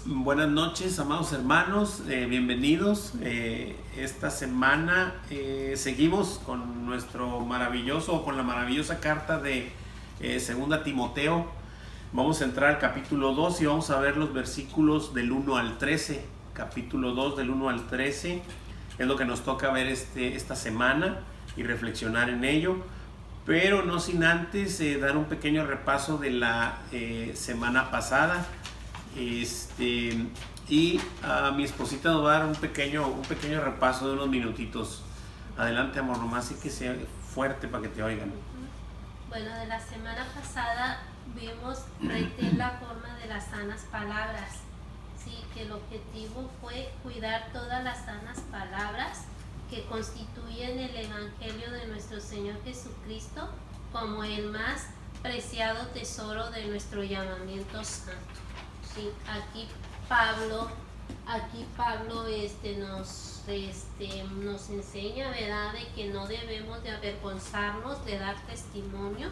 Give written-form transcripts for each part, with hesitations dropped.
Buenas noches, amados hermanos, bienvenidos. Esta semana seguimos con con la maravillosa carta de Segunda Timoteo. Vamos a entrar al capítulo 2 y vamos a ver los versículos del 1 al 13. Capítulo 2 del 1 al 13 es lo que nos toca ver esta semana y reflexionar en ello. Pero no sin antes dar un pequeño repaso de la semana pasada. Y a mi esposita nos va a dar un pequeño repaso de unos minutitos. Adelante, amor, nomás sí que sea fuerte para que te oigan. Bueno, de la semana pasada vimos retener la forma de las sanas palabras. Sí, que el objetivo fue cuidar todas las sanas palabras que constituyen el Evangelio de nuestro Señor Jesucristo como el más preciado tesoro de nuestro llamamiento santo. Sí, aquí Pablo nos enseña, ¿verdad?, de que no debemos de avergonzarnos de dar testimonio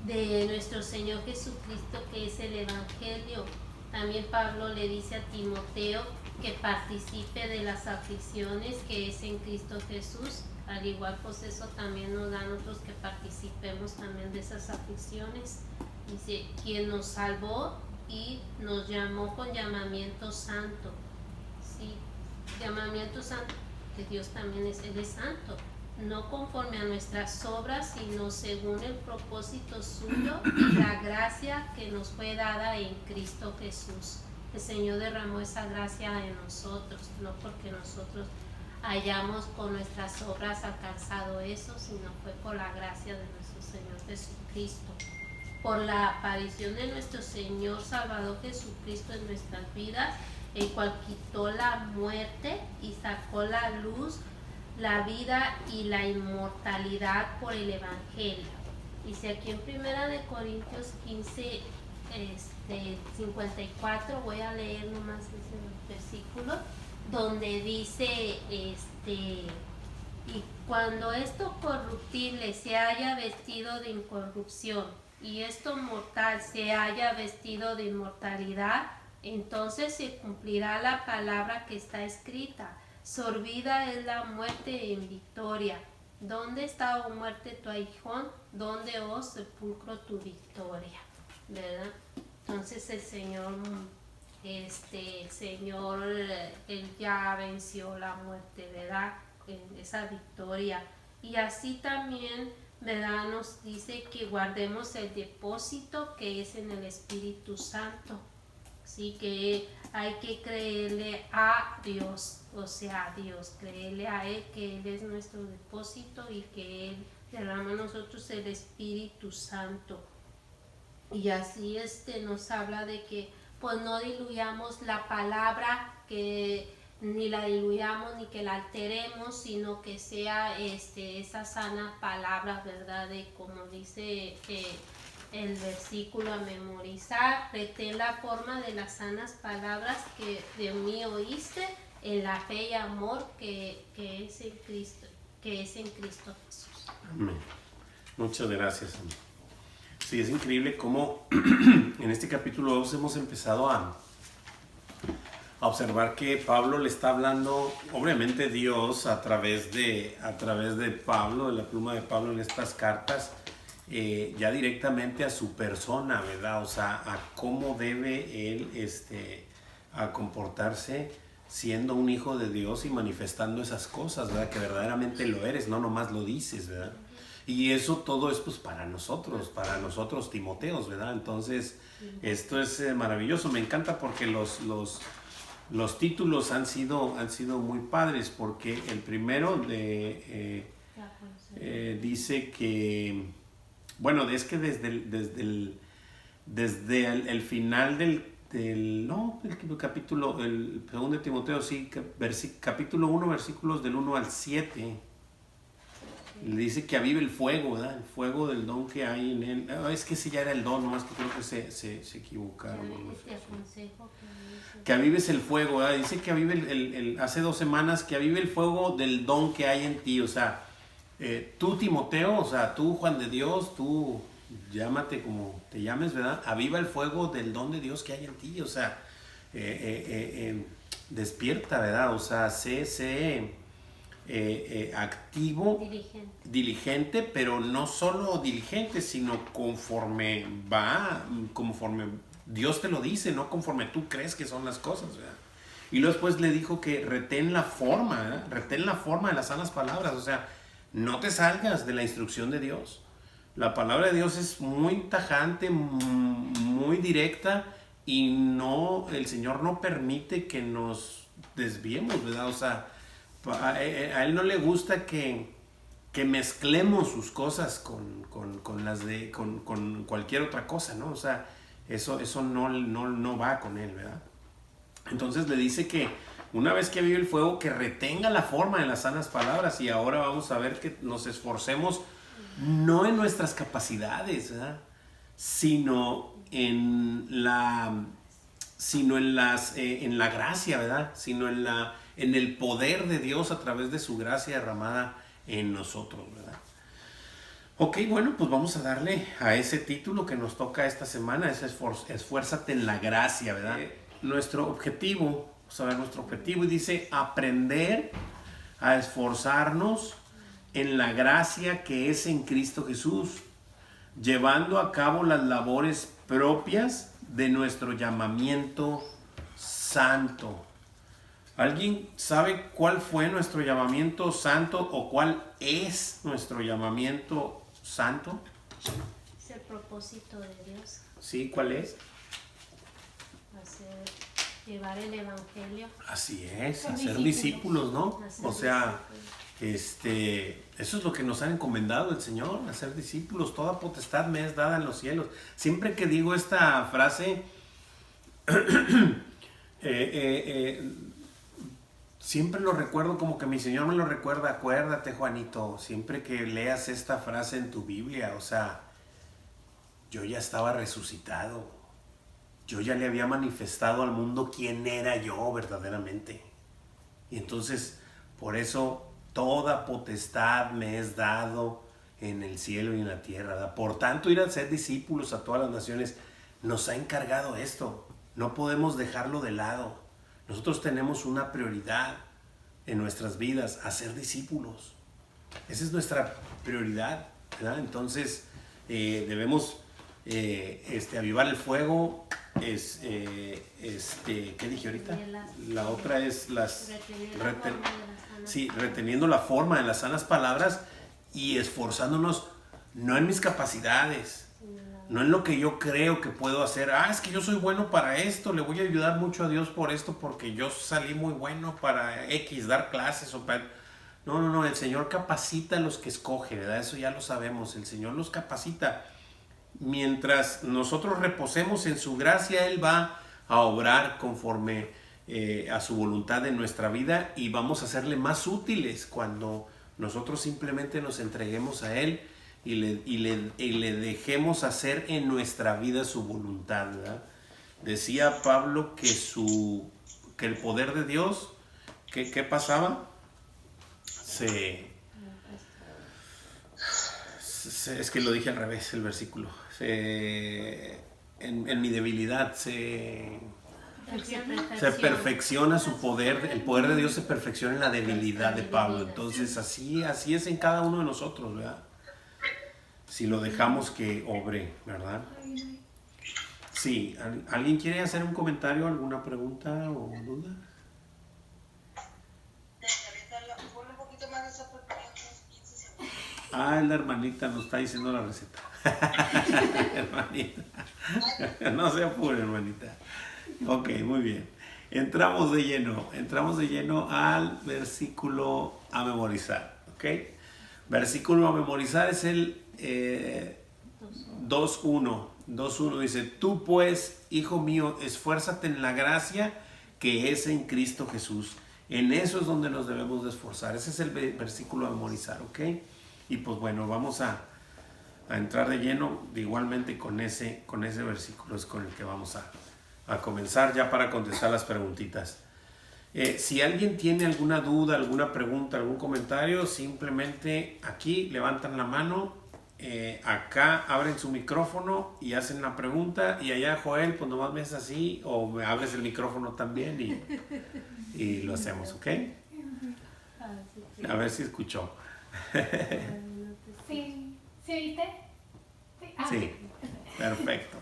de nuestro Señor Jesucristo, que es el Evangelio. También Pablo le dice a Timoteo que participe de las aflicciones que es en Cristo Jesús. Al igual, pues eso también nos da a nosotros que participemos también de esas aflicciones. Dice, quien nos salvó y nos llamó con llamamiento santo. Sí, llamamiento santo, que Dios también Él es santo, no conforme a nuestras obras, sino según el propósito suyo y la gracia que nos fue dada en Cristo Jesús. El Señor derramó esa gracia en nosotros, no porque nosotros hayamos con nuestras obras alcanzado eso, sino fue por la gracia de nuestro Señor Jesucristo. Por la aparición de nuestro Señor Salvador Jesucristo en nuestras vidas, el cual quitó la muerte y sacó la luz, la vida y la inmortalidad por el Evangelio. Dice aquí en 1 Corintios 15, 54, voy a leer nomás ese versículo, donde dice, y cuando esto corruptible se haya vestido de incorrupción, y esto mortal se haya vestido de inmortalidad, entonces se cumplirá la palabra que está escrita: sorbida es la muerte en victoria. ¿Dónde está, oh muerte, tu aguijón? ¿Dónde, oh sepulcro, tu victoria? ¿Verdad? Entonces el Señor, Él ya venció la muerte, ¿verdad? En esa victoria. Y así también, ¿verdad?, nos dice que guardemos el depósito que es en el Espíritu Santo. Sí, que hay que creerle a Dios, o sea, a Dios, creerle a Él, que Él es nuestro depósito y que Él derrama a nosotros el Espíritu Santo. Y así nos habla de que pues no diluyamos la palabra, que ni la diluyamos ni que la alteremos, sino que sea esa sana palabra, ¿verdad? De como dice el versículo a memorizar: retén la forma de las sanas palabras que de mí oíste, en la fe y amor que es en Cristo Jesús. Amén. Muchas gracias, amor. Sí, es increíble cómo en este capítulo 2 hemos empezado a observar que Pablo le está hablando, obviamente Dios a través de Pablo, de la pluma de Pablo en estas cartas, ya directamente a su persona, ¿verdad? O sea, a cómo debe él a comportarse siendo un hijo de Dios y manifestando esas cosas, ¿verdad? Que verdaderamente lo eres, no nomás lo dices, ¿verdad? Y eso todo es pues para nosotros Timoteos, ¿verdad? Entonces, esto es maravilloso. Me encanta porque los títulos han sido muy padres, porque el primero dice que, bueno, es que desde el final el capítulo, el segundo de Timoteo, sí, capítulo 1, versículos del 1 al 7, le dice que avive el fuego, ¿verdad? El fuego del don que hay en él. Es que ese ya era el don, nomás que creo que se equivocaron. Que avives el fuego, ¿verdad? Dice que avive hace 2 semanas, que avive el fuego del don que hay en ti. O sea, tú, Timoteo, o sea, tú, Juan de Dios, tú llámate como te llames, ¿verdad? Aviva el fuego del don de Dios que hay en ti. O sea, despierta, ¿verdad? O sea, sé activo, diligente, pero no solo diligente, sino conforme Dios te lo dice, no conforme tú crees que son las cosas, ¿verdad? Y luego después le dijo que retén la forma, ¿verdad? Retén la forma de las sanas palabras, o sea, no te salgas de la instrucción de Dios. La palabra de Dios es muy tajante, muy directa, y el Señor no permite que nos desviemos, ¿verdad? O sea, a Él no le gusta que mezclemos sus cosas con cualquier otra cosa, ¿no? O sea, eso no va con Él, ¿verdad? Entonces le dice que una vez que vive el fuego, que retenga la forma de las sanas palabras. Y ahora vamos a ver que nos esforcemos no en nuestras capacidades, ¿verdad? Sino en la gracia, ¿verdad? Sino en el poder de Dios a través de su gracia derramada en nosotros, ¿verdad? Ok, bueno, pues vamos a darle a ese título que nos toca esta semana, es esfuérzate en la gracia, ¿verdad? Nuestro objetivo, vamos a ver nuestro objetivo, y dice aprender a esforzarnos en la gracia que es en Cristo Jesús, llevando a cabo las labores propias de nuestro llamamiento santo. ¿Alguien sabe cuál fue nuestro llamamiento santo o cuál es nuestro llamamiento santo? Es el propósito de Dios. Sí, ¿cuál es? Llevar el evangelio. Así es, hacer discípulos, ¿no? O sea, eso es lo que nos ha encomendado el Señor, hacer discípulos. Toda potestad me es dada en los cielos. Siempre que digo esta frase, siempre lo recuerdo como que mi Señor me lo recuerda. Acuérdate, Juanito, siempre que leas esta frase en tu Biblia, o sea, yo ya estaba resucitado. Yo ya le había manifestado al mundo quién era yo verdaderamente. Y entonces, por eso, toda potestad me es dado en el cielo y en la tierra, ¿verdad? Por tanto, ir a ser discípulos a todas las naciones nos ha encargado esto. No podemos dejarlo de lado. Nosotros tenemos una prioridad en nuestras vidas, hacer discípulos. Esa es nuestra prioridad, ¿verdad? Entonces, debemos avivar el fuego. ¿Qué dije ahorita? La otra es reteniendo la forma de las sanas palabras y esforzándonos no en mis capacidades, no en lo que yo creo que puedo hacer. Es que yo soy bueno para esto, le voy a ayudar mucho a Dios por esto porque yo salí muy bueno para dar clases o para... No, el Señor capacita a los que escoge, ¿verdad? Eso ya lo sabemos, el Señor los capacita. Mientras nosotros reposemos en su gracia, Él va a obrar conforme a su voluntad en nuestra vida, y vamos a serle más útiles cuando nosotros simplemente nos entreguemos a Él y le dejemos hacer en nuestra vida su voluntad, ¿verdad? Decía Pablo que el poder de Dios, ¿qué pasaba? Es que lo dije al revés el versículo. En mi debilidad se perfecciona su poder. El poder de Dios se perfecciona en la debilidad de Pablo. Entonces así es en cada uno de nosotros, ¿verdad? Si lo dejamos que obre, ¿verdad? Sí, ¿alguien quiere hacer un comentario, alguna pregunta o duda? La hermanita nos está diciendo la receta. Hermanita. No se apure, hermanita. Ok, muy bien. Entramos de lleno al versículo a memorizar. ¿Ok? Versículo a memorizar es el 2.1. 2.1 dice: tú pues, hijo mío, esfuérzate en la gracia que es en Cristo Jesús. En eso es donde nos debemos de esforzar. Ese es el versículo a memorizar, ¿ok? Y pues bueno, vamos a entrar de lleno igualmente con ese versículo, es con el que vamos a comenzar ya para contestar las preguntitas. Si alguien tiene alguna duda, alguna pregunta, algún comentario, simplemente aquí levantan la mano acá abren su micrófono y hacen la pregunta, y allá Joel, pues nomás me haces así, o me abres el micrófono también y lo hacemos, ¿ok? A ver si escuchó. Sí, ¿sí oíste? Sí, perfecto.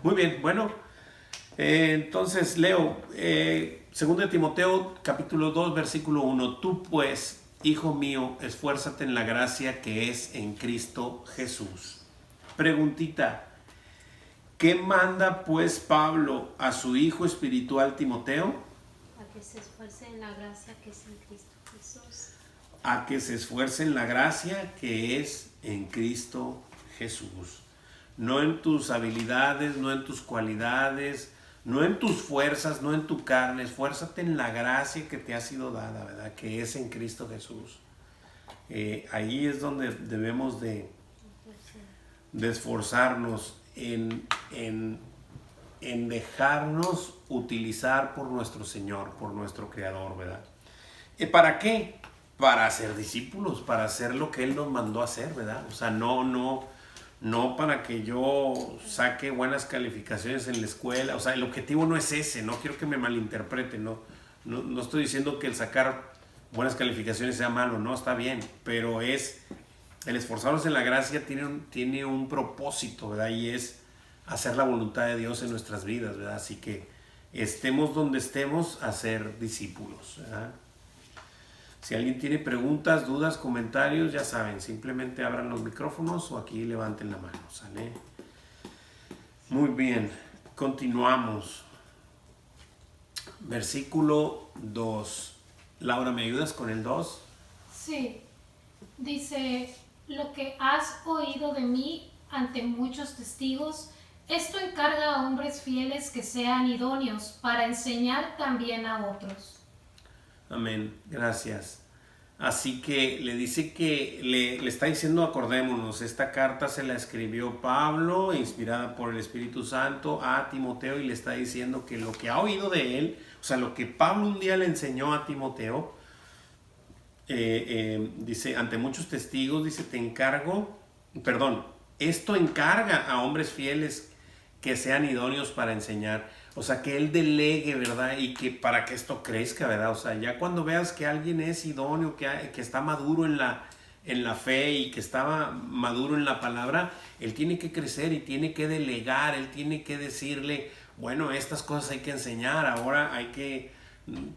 Muy bien, bueno, entonces leo 2 Timoteo capítulo 2 versículo 1. Tú pues, hijo mío, esfuérzate en la gracia que es en Cristo Jesús. Preguntita, ¿qué manda pues Pablo a su hijo espiritual Timoteo? A que se esfuerce en la gracia que es en Cristo Jesús. A que se esfuerce en la gracia que es en Cristo Jesús. No en tus habilidades, no en tus cualidades, no en tus fuerzas, no en tu carne. Esfuérzate en la gracia que te ha sido dada, ¿verdad? Que es en Cristo Jesús. Ahí es donde debemos de esforzarnos en dejarnos utilizar por nuestro Señor, por nuestro Creador, ¿verdad? ¿Para qué? Para ser discípulos, para hacer lo que Él nos mandó a hacer, ¿verdad? O sea, no para que yo saque buenas calificaciones en la escuela. O sea, el objetivo no es ese, no quiero que me malinterpreten, no estoy diciendo que el sacar buenas calificaciones sea malo, no, está bien, pero es el esforzarnos en la gracia tiene un propósito, ¿verdad? Y es hacer la voluntad de Dios en nuestras vidas, ¿verdad? Así que estemos donde estemos, a ser discípulos, ¿verdad? Si alguien tiene preguntas, dudas, comentarios, ya saben, simplemente abran los micrófonos o aquí levanten la mano, ¿sale? Muy bien, continuamos. Versículo 2. Laura, ¿me ayudas con el 2? Sí, dice, lo que has oído de mí ante muchos testigos, esto encarga a hombres fieles que sean idóneos para enseñar también a otros. Amén, gracias. Así que le dice que le está diciendo, acordémonos, esta carta se la escribió Pablo, inspirada por el Espíritu Santo, a Timoteo, y le está diciendo que lo que ha oído de él, o sea, lo que Pablo un día le enseñó a Timoteo, dice, ante muchos testigos, dice, esto encarga a hombres fieles que sean idóneos para enseñar. O sea, que él delegue, ¿verdad? Y que para que esto crezca, ¿verdad? O sea, ya cuando veas que alguien es idóneo, que está maduro en la fe y que está maduro en la palabra, él tiene que crecer y tiene que delegar, él tiene que decirle, bueno, estas cosas hay que enseñar, ahora hay que,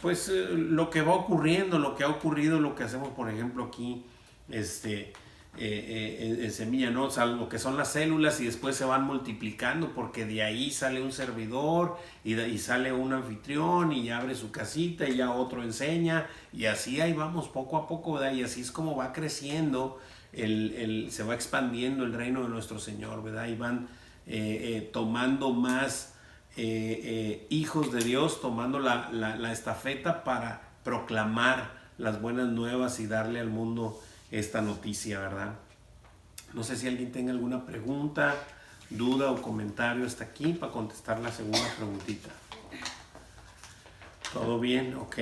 pues, lo que va ocurriendo, lo que ha ocurrido, lo que hacemos, por ejemplo, aquí, en semilla, ¿no? O sea, lo que son las células, y después se van multiplicando porque de ahí sale un servidor y sale un anfitrión y abre su casita y ya otro enseña, y así ahí vamos poco a poco, ¿verdad? Y así es como va creciendo, se va expandiendo el reino de nuestro Señor, ¿verdad? Y van tomando más hijos de Dios, tomando la estafeta para proclamar las buenas nuevas y darle al mundo esta noticia, ¿verdad? No sé si alguien tenga alguna pregunta, duda o comentario hasta aquí para contestar la segunda preguntita. ¿Todo bien? Ok.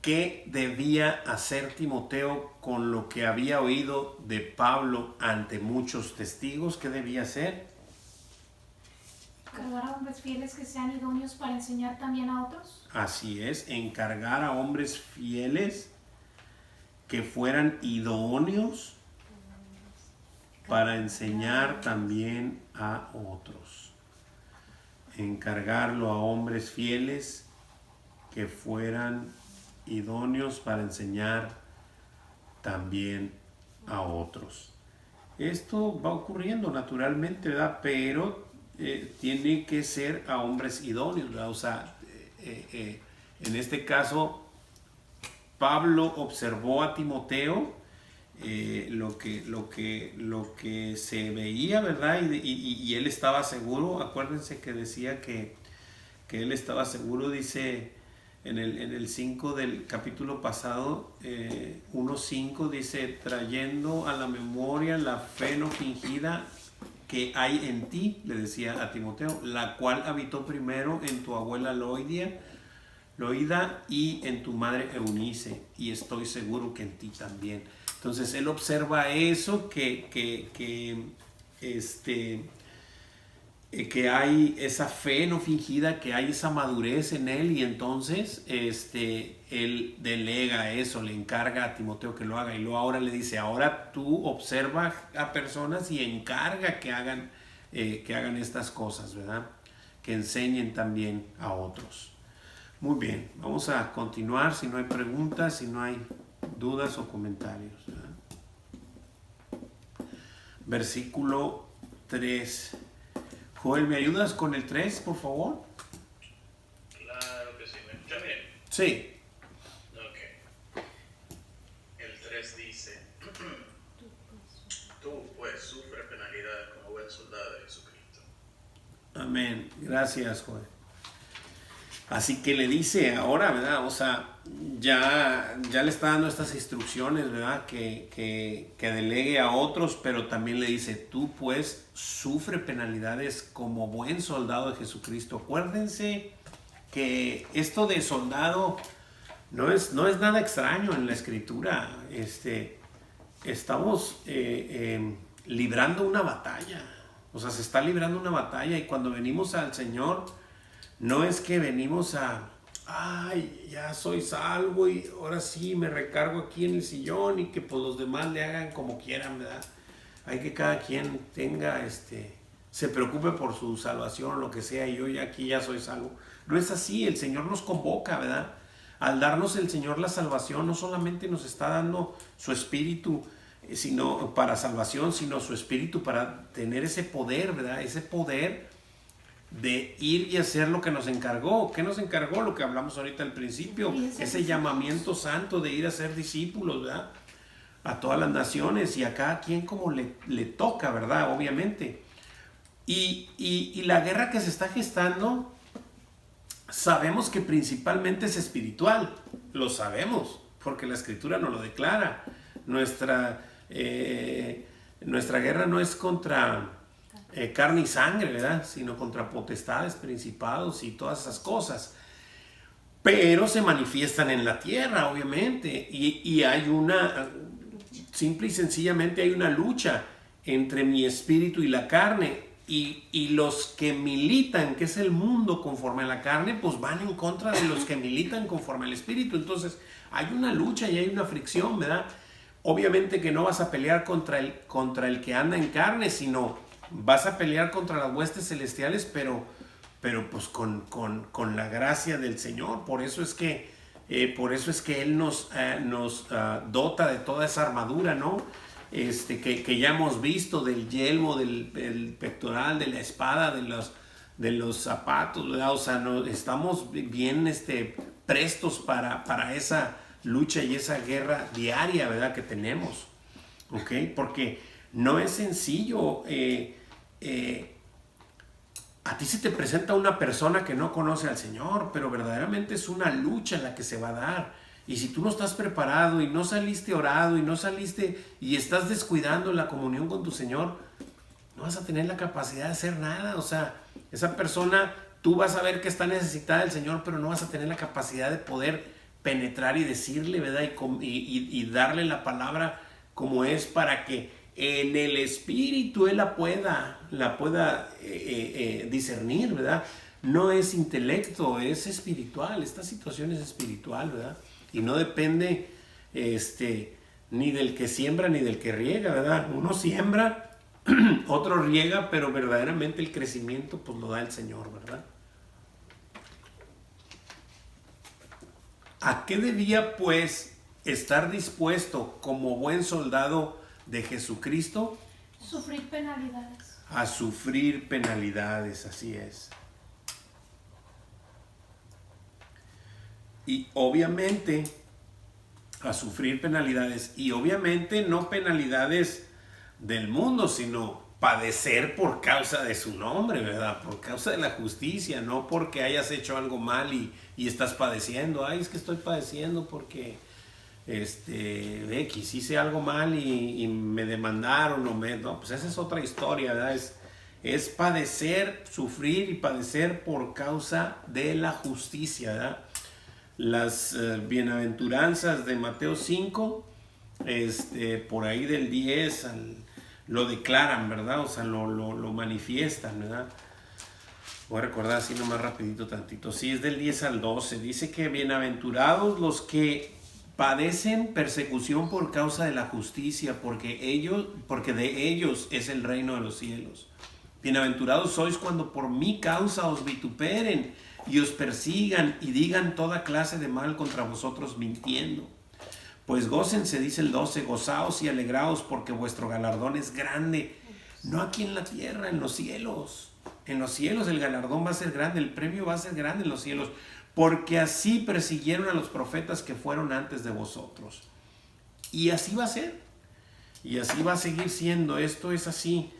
¿Qué debía hacer Timoteo con lo que había oído de Pablo ante muchos testigos? ¿Qué debía hacer? Encargar a hombres fieles que sean idóneos para enseñar también a otros. Así es, encargar a hombres fieles que fueran idóneos para enseñar también a otros. Encargarlo a hombres fieles que fueran idóneos para enseñar también a otros. Esto va ocurriendo naturalmente, ¿verdad? Pero tiene que ser a hombres idóneos, ¿verdad? O sea, en este caso, Pablo observó a Timoteo lo que se veía, ¿verdad? Y él estaba seguro. Acuérdense que decía que él estaba seguro, dice en el 5 del capítulo pasado, 1:5, dice, trayendo a la memoria la fe no fingida que hay en ti, le decía a Timoteo, la cual habitó primero en tu abuela Loida y en tu madre Eunice, y estoy seguro que en ti también. Entonces él observa eso, que hay esa fe no fingida, que hay esa madurez en él, y entonces él delega eso, le encarga a Timoteo que lo haga, y luego ahora le dice, ahora tú observa a personas y encarga que hagan estas cosas, ¿verdad? Que enseñen también a otros. Muy bien, vamos a continuar, si no hay preguntas, si no hay dudas o comentarios, ¿verdad? Versículo 3. Joel, ¿me ayudas con el 3, por favor? Claro que sí. ¿Me escuchan bien? Sí. Ok. El 3 dice, tú pues sufres penalidades como buen soldado de Jesucristo. Amén. Gracias, Joel. Así que le dice ahora, ¿verdad? O sea, ya le está dando estas instrucciones, ¿verdad? Que delegue a otros, pero también le dice, tú pues sufre penalidades como buen soldado de Jesucristo. Acuérdense que esto de soldado no es nada extraño en la Escritura. Estamos librando una batalla. O sea, se está librando una batalla, y cuando venimos al Señor, no es que venimos ay, ya soy salvo y ahora sí me recargo aquí en el sillón y que pues los demás le hagan como quieran, ¿verdad? Hay que cada quien tenga, se preocupe por su salvación, lo que sea, y yo ya aquí ya soy salvo. No es así, el Señor nos convoca, ¿verdad? Al darnos el Señor la salvación, no solamente nos está dando su espíritu sino para salvación, sino su espíritu para tener ese poder, ¿verdad? Ese poder de ir y hacer lo que nos encargó. ¿Qué nos encargó? Lo que hablamos ahorita al principio, ese llamamiento santo de ir a ser discípulos, ¿verdad? A todas las naciones y a cada quien como le toca, ¿verdad? Obviamente. Y la guerra que se está gestando, sabemos que principalmente es espiritual. Lo sabemos, porque la Escritura nos lo declara. Nuestra guerra no es contra carne y sangre, ¿verdad? Sino contra potestades, principados y todas esas cosas. Pero se manifiestan en la tierra, obviamente. Y hay simple y sencillamente hay una lucha entre mi espíritu y la carne. Y los que militan, que es el mundo conforme a la carne, pues van en contra de los que militan conforme al espíritu. Entonces hay una lucha y hay una fricción, ¿verdad? Obviamente que no vas a pelear contra el que anda en carne, sino vas a pelear contra las huestes celestiales, pero pues con la gracia del Señor. Por eso es que Él nos dota de toda esa armadura, ¿no? Que ya hemos visto, del yelmo, del pectoral, de la espada, de los zapatos, ¿verdad? O sea, estamos bien prestos para esa lucha y esa guerra diaria, ¿verdad? Que tenemos, ¿ok? Porque no es sencillo. A ti se te presenta una persona que no conoce al Señor, pero verdaderamente es una lucha en la que se va a dar. Y si tú no estás preparado y no saliste orado y no saliste y estás descuidando la comunión con tu Señor, no vas a tener la capacidad de hacer nada. O sea, esa persona, tú vas a ver que está necesitada del Señor, pero no vas a tener la capacidad de poder penetrar y decirle, ¿verdad? Y darle la palabra como es, para que en el espíritu Él la pueda discernir, ¿verdad? No es intelecto, es espiritual. Esta situación es espiritual, ¿verdad? Y no depende ni del que siembra ni del que riega, ¿verdad? Uno siembra, otro riega, pero verdaderamente el crecimiento pues lo da el Señor, ¿verdad? ¿A qué debía pues estar dispuesto como buen soldado de Jesucristo? Sufrir penalidades. A sufrir penalidades, así es. Y obviamente a sufrir penalidades, y obviamente no penalidades del mundo, sino padecer por causa de su nombre, ¿verdad? Por causa de la justicia, no porque hayas hecho algo mal y estás padeciendo. Ay, es que estoy padeciendo porque X, hice algo mal y me demandaron, no, pues esa es otra historia, ¿verdad? Es padecer, sufrir y padecer por causa de la justicia, ¿verdad? Las bienaventuranzas de Mateo 5 por ahí del 10 lo declaran, ¿verdad? O sea, lo manifiestan, ¿verdad? Voy a recordar así nomás rapidito tantito. Sí, es del 10 al 12. Dice que bienaventurados los que padecen persecución por causa de la justicia, porque de ellos es el reino de los cielos. Bienaventurados sois cuando por mi causa os vituperen y os persigan y digan toda clase de mal contra vosotros mintiendo. Pues gócense, dice el 12, gozaos y alegraos porque vuestro galardón es grande, no aquí en la tierra, en los cielos. En los cielos el galardón va a ser grande, el premio va a ser grande en los cielos, porque así persiguieron a los profetas que fueron antes de vosotros. Y así va a ser, y así va a seguir siendo. Esto es así.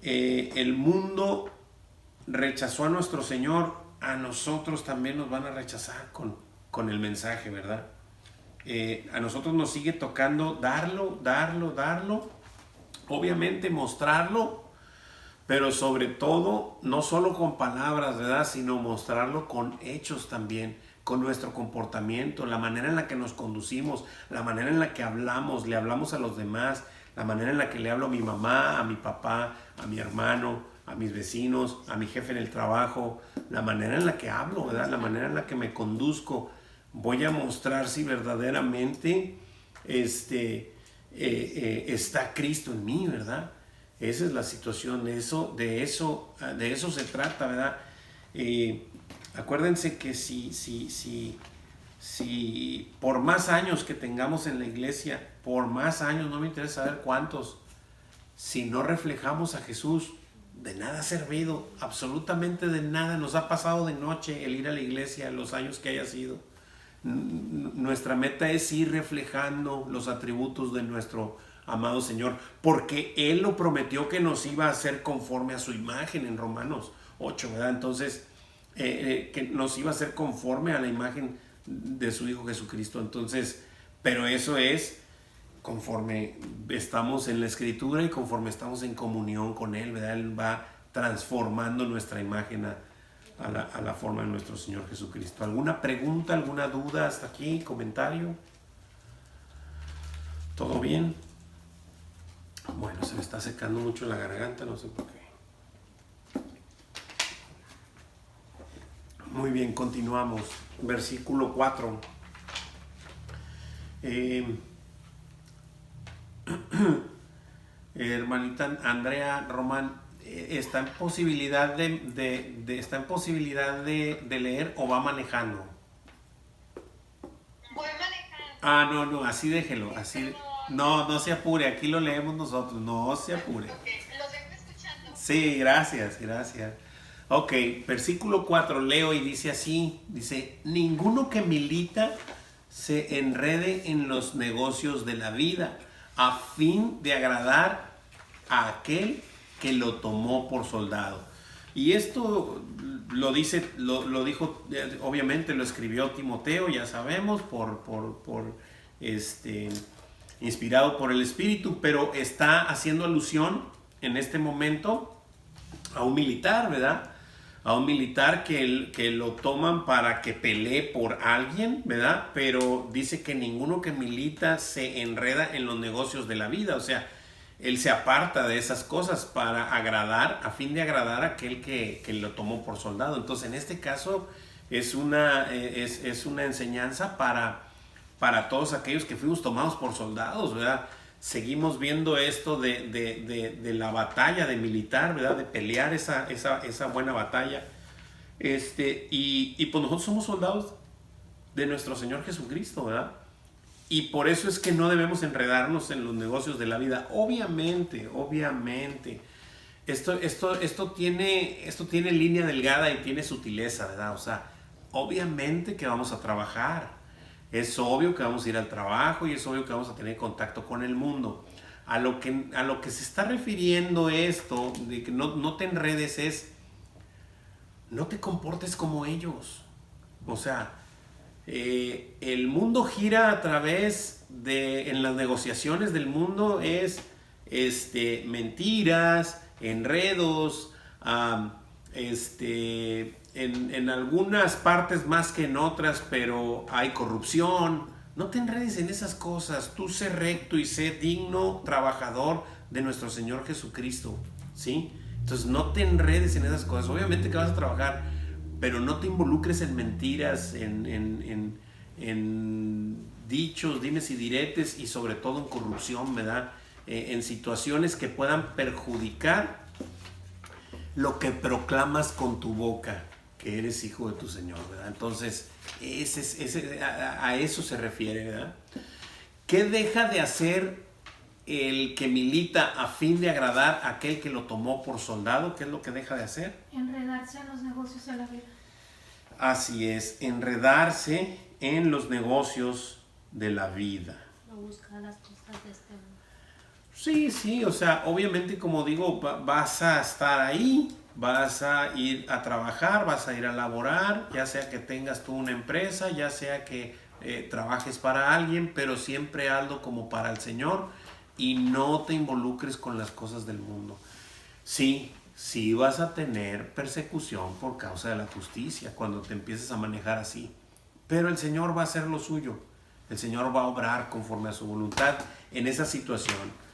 El mundo rechazó a nuestro Señor, a nosotros también nos van a rechazar con el mensaje, ¿verdad? A nosotros nos sigue tocando darlo, obviamente mostrarlo, pero sobre todo, no solo con palabras, ¿verdad? Sino mostrarlo con hechos también, con nuestro comportamiento, la manera en la que nos conducimos, la manera en la que hablamos, le hablamos a los demás, la manera en la que le hablo a mi mamá, a mi papá, a mi hermano, a mis vecinos, a mi jefe en el trabajo, la manera en la que hablo, ¿verdad? La manera en la que me conduzco. Voy a mostrar si verdaderamente está Cristo en mí, ¿verdad? Esa es la situación, de eso se trata, ¿verdad? Acuérdense que si por más años que tengamos en la iglesia, por más años, no me interesa saber cuántos, si no reflejamos a Jesús, de nada ha servido, absolutamente de nada. Nos ha pasado de noche el ir a la iglesia, los años que haya sido. Nuestra meta es ir reflejando los atributos de nuestro amado Señor, porque Él lo prometió que nos iba a hacer conforme a su imagen en Romanos 8, ¿verdad? Entonces, que nos iba a hacer conforme a la imagen de su Hijo Jesucristo. Entonces, pero eso es conforme estamos en la Escritura y conforme estamos en comunión con Él, ¿verdad? Él va transformando nuestra imagen a la forma de nuestro Señor Jesucristo. ¿Alguna pregunta, alguna duda hasta aquí? ¿Comentario? ¿Todo bien? Bueno, se me está secando mucho la garganta, no sé por qué. Muy bien, continuamos. Versículo 4. Hermanita Andrea Román, ¿está en posibilidad de leer o va manejando? Voy manejando. No, así déjelo, así. No se apure, aquí lo leemos nosotros, no se apure. Ok, los dejo escuchando. Sí, gracias. Ok, versículo 4, leo y dice así, dice, ninguno que milita se enrede en los negocios de la vida a fin de agradar a aquel que lo tomó por soldado. Y esto lo dijo, obviamente lo escribió Timoteo, ya sabemos, inspirado por el Espíritu, pero está haciendo alusión en este momento a un militar, ¿verdad? A un militar que lo toman para que pelee por alguien, ¿verdad? Pero dice que ninguno que milita se enreda en los negocios de la vida, o sea, él se aparta de esas cosas a fin de agradar a aquel que lo tomó por soldado. Entonces, en este caso es una enseñanza para todos aquellos que fuimos tomados por soldados, ¿verdad? Seguimos viendo esto de la batalla de militar, ¿verdad? De pelear esa buena batalla. Y pues nosotros somos soldados de nuestro Señor Jesucristo, ¿verdad? Y por eso es que no debemos enredarnos en los negocios de la vida. Obviamente. Esto tiene línea delgada y tiene sutileza, ¿verdad? O sea, obviamente que vamos a trabajar. Es obvio que vamos a ir al trabajo y es obvio que vamos a tener contacto con el mundo. A lo que se está refiriendo esto, de que no te enredes, es no te comportes como ellos. O sea, el mundo gira a través en las negociaciones del mundo es mentiras, enredos, en algunas partes más que en otras, pero hay corrupción, No te enredes en esas cosas. Tú sé recto y sé digno trabajador de nuestro Señor Jesucristo, ¿sí? Entonces no te enredes en esas cosas. Obviamente que vas a trabajar, pero no te involucres en mentiras, en dichos, dimes y diretes, y sobre todo en corrupción, ¿verdad? En situaciones que puedan perjudicar lo que proclamas con tu boca, que eres hijo de tu Señor, ¿verdad? Entonces, a eso se refiere, ¿verdad? ¿Qué deja de hacer el que milita a fin de agradar a aquel que lo tomó por soldado? ¿Qué es lo que deja de hacer? Enredarse en los negocios de la vida. Así es, enredarse en los negocios de la vida. No buscar las cosas de este mundo. Sí, o sea, obviamente, como digo, vas a estar ahí, vas a ir a trabajar, vas a ir a laborar, ya sea que tengas tú una empresa, ya sea que trabajes para alguien, pero siempre hazlo como para el Señor y no te involucres con las cosas del mundo. Sí vas a tener persecución por causa de la justicia cuando te empieces a manejar así, pero el Señor va a hacer lo suyo. El Señor va a obrar conforme a su voluntad en esa situación.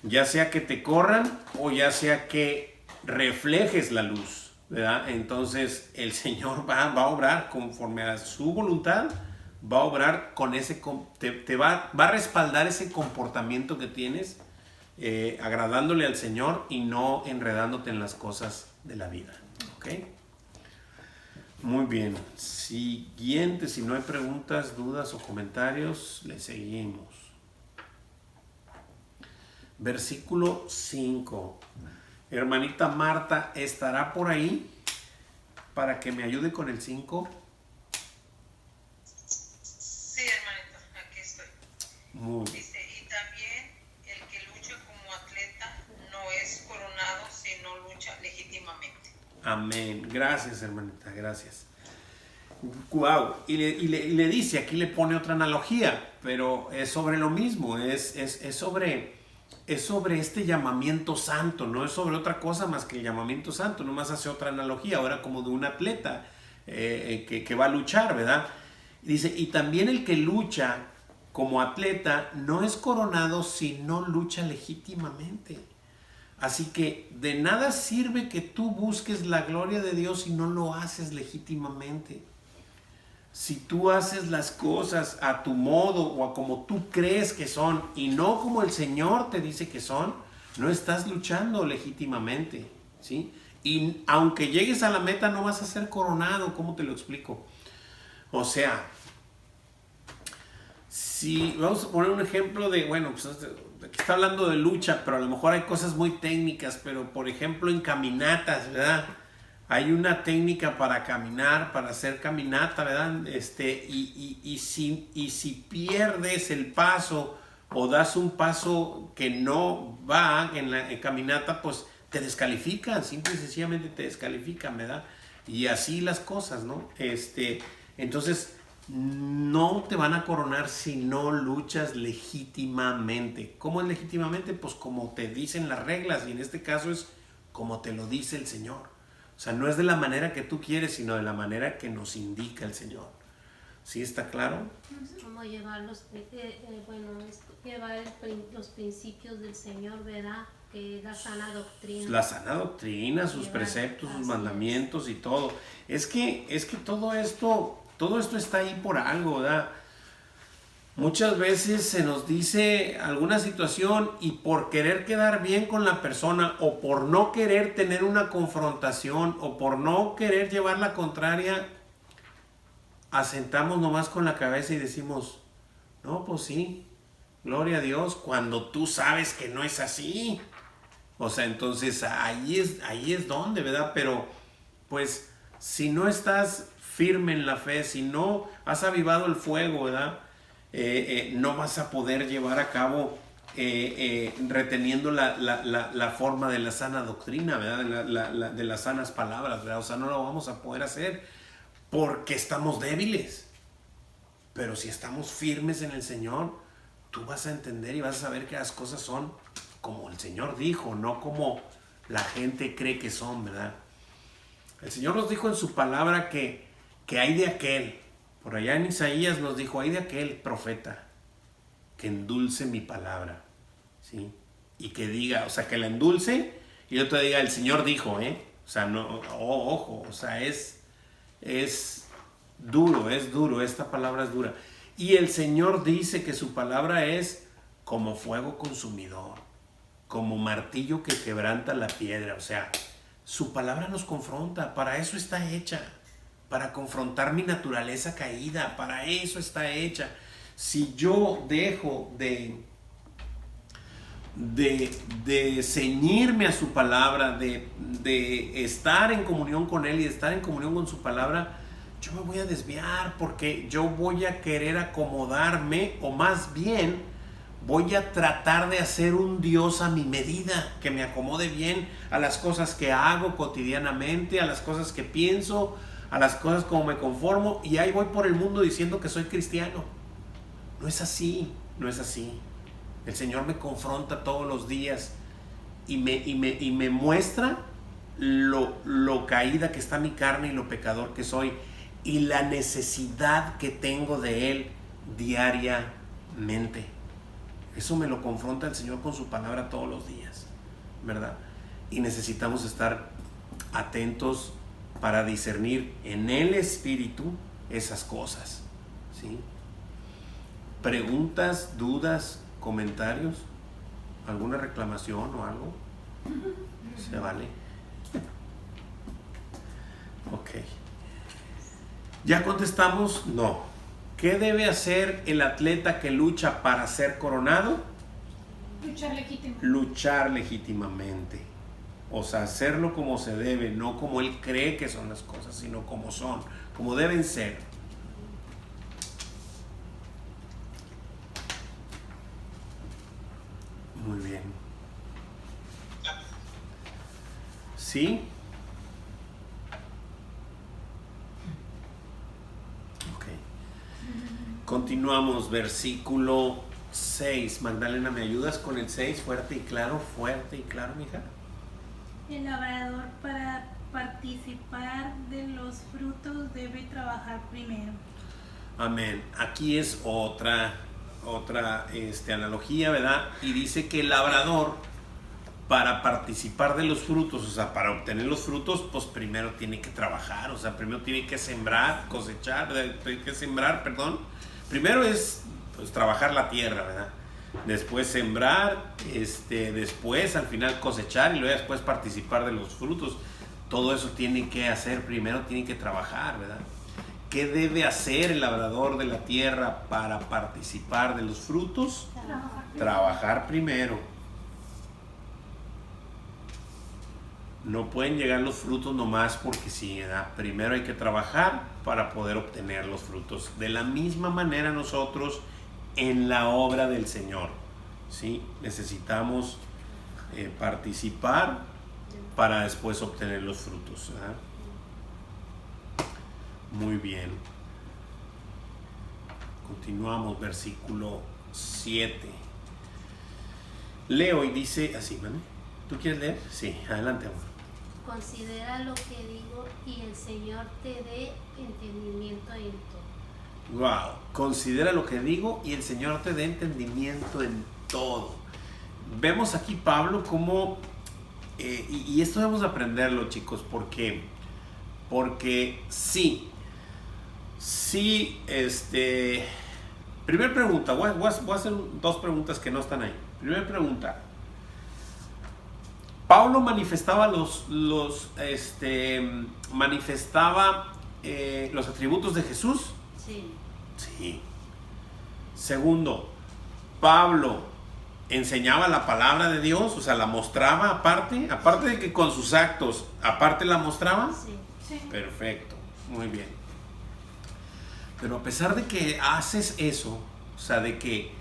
Ya sea que te corran o ya sea que reflejes la luz, ¿verdad? Entonces el Señor va a obrar conforme a su voluntad, va a obrar con ese, te va a respaldar ese comportamiento que tienes, agradándole al Señor y no enredándote en las cosas de la vida, ¿ok? Muy bien. Siguiente, si no hay preguntas, dudas o comentarios, le seguimos. Versículo 5. Hermanita Marta, ¿estará por ahí para que me ayude con el 5? Sí, hermanito, aquí estoy. Muy bien. Dice, y también el que lucha como atleta no es coronado si no lucha legítimamente. Amén. Gracias, hermanita, gracias. Wow. Y le dice, aquí le pone otra analogía, pero es sobre lo mismo, es sobre este llamamiento santo, no es sobre otra cosa más que el llamamiento santo, nomás hace otra analogía, ahora como de un atleta que va a luchar, ¿verdad? Dice, y también el que lucha como atleta no es coronado si no lucha legítimamente. Así que de nada sirve que tú busques la gloria de Dios si no lo haces legítimamente. Si tú haces las cosas a tu modo o a como tú crees que son y no como el Señor te dice que son, no estás luchando legítimamente, ¿sí? Y aunque llegues a la meta no vas a ser coronado, ¿cómo te lo explico? O sea, si vamos a poner un ejemplo de, bueno, pues aquí está hablando de lucha, pero a lo mejor hay cosas muy técnicas, pero por ejemplo en caminatas, ¿verdad? Hay una técnica para caminar, para hacer caminata, ¿verdad? Y si pierdes el paso o das un paso que no va en la caminata, pues te descalifican, simple y sencillamente te descalifican, ¿verdad? Y así las cosas, ¿no? Entonces, no te van a coronar si no luchas legítimamente. ¿Cómo es legítimamente? Pues como te dicen las reglas, y en este caso es como te lo dice el Señor. O sea, no es de la manera que tú quieres, sino de la manera que nos indica el Señor. ¿Sí está claro? Cómo llevar los principios del Señor, ¿verdad? Que es la sana doctrina. La sana doctrina, sus preceptos, sus mandamientos y todo. Es que todo esto está ahí por algo, ¿verdad? Muchas veces se nos dice alguna situación y por querer quedar bien con la persona o por no querer tener una confrontación o por no querer llevar la contraria, asentamos nomás con la cabeza y decimos, no, pues sí, gloria a Dios, cuando tú sabes que no es así. O sea, entonces ahí es donde, ¿verdad? Pero pues si no estás firme en la fe, si no has avivado el fuego, ¿verdad? No vas a poder llevar a cabo reteniendo la forma de la sana doctrina, ¿verdad? De las sanas palabras, ¿verdad? O sea, no lo vamos a poder hacer porque estamos débiles. Pero si estamos firmes en el Señor, tú vas a entender y vas a saber que las cosas son como el Señor dijo, no como la gente cree que son, ¿verdad? El Señor nos dijo en su palabra que hay de aquel Por allá en Isaías nos dijo, hay de aquel profeta que endulce mi palabra, ¿sí? Y que diga, o sea, que la endulce y yo te diga, el Señor dijo, O sea, no, ojo, o sea, es duro, esta palabra es dura. Y el Señor dice que su palabra es como fuego consumidor, como martillo que quebranta la piedra. O sea, su palabra nos confronta, para eso está hecha, para confrontar mi naturaleza caída, para eso está hecha. Si yo dejo de ceñirme a su palabra, de estar en comunión con Él y de estar en comunión con su palabra, yo me voy a desviar porque yo voy a querer acomodarme, o más bien voy a tratar de hacer un Dios a mi medida, que me acomode bien a las cosas que hago cotidianamente, a las cosas que pienso, a las cosas como me conformo, y ahí voy por el mundo diciendo que soy cristiano. No es así, no es así. El Señor me confronta todos los días y me muestra lo caída que está mi carne y lo pecador que soy, y la necesidad que tengo de Él diariamente. Eso me lo confronta el Señor con su palabra todos los días, ¿verdad? Y necesitamos estar atentos para discernir en el Espíritu esas cosas, ¿sí? ¿Preguntas, dudas, comentarios? ¿Alguna reclamación o algo? ¿Se vale? Ok. ¿Ya contestamos? No. ¿Qué debe hacer el atleta que lucha para ser coronado? Luchar legítimamente. Luchar legítimamente. O sea, hacerlo como se debe, no como él cree que son las cosas, sino como son, como deben ser. Muy bien. ¿Sí? Ok. Continuamos, versículo 6. Magdalena, ¿me ayudas con el 6? Fuerte y claro, mija. El labrador, para participar de los frutos, debe trabajar primero. Amén. Aquí es otra analogía, ¿verdad? Y dice que el labrador, para participar de los frutos, o sea, para obtener los frutos, pues primero tiene que trabajar, o sea, primero tiene que sembrar, Primero es, pues, trabajar la tierra, ¿verdad? Después sembrar, después al final cosechar y luego después participar de los frutos. Todo eso tiene que hacer, primero tiene que trabajar, ¿verdad? ¿Qué debe hacer el labrador de la tierra para participar de los frutos? Trabajar primero. No pueden llegar los frutos nomás porque sí, ¿verdad? Primero hay que trabajar para poder obtener los frutos. De la misma manera nosotros en la obra del Señor, ¿sí? Necesitamos participar para después obtener los frutos, ¿verdad? Muy bien. Continuamos, versículo 7. Leo y dice así, ¿vale? ¿Tú quieres leer? Sí, adelante, amor. Considera lo que digo y el Señor te dé entendimiento en todo. Wow, considera lo que digo y el Señor te dé entendimiento en todo. Vemos aquí Pablo como, y esto debemos aprenderlo, chicos, porque sí, primera pregunta, voy a hacer dos preguntas que no están ahí. Primera pregunta, Pablo manifestaba los atributos de Jesús. Sí. Sí. Segundo, Pablo enseñaba la palabra de Dios, o sea, la mostraba aparte de que con sus actos, aparte la mostraba. Sí. Sí. Perfecto, muy bien. Pero a pesar de que haces eso, o sea, de que